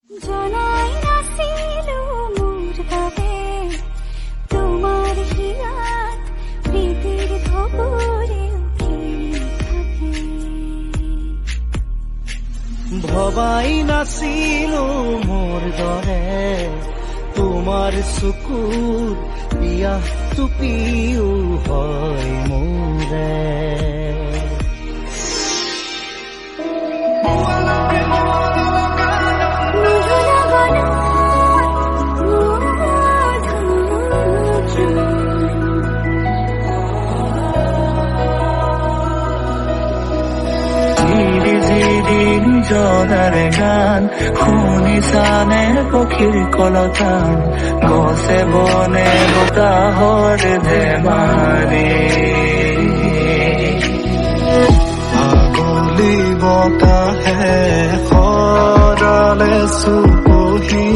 জনাই নাছিলো মোৰ বাবে তোমাৰ হিয়াত প্ৰীতিৰ খবৰে থাকে ভবাই নাছিলো মোৰ দৰে তোমাৰ চকুৰ পিয়াহটো পিও হয় মোৰে জনাৰে গান শুনিছানে পক্ষীৰ কলতান গছে বনে বতাহৰ ধেমালি আগলি বতাহে সৰালে চুপহি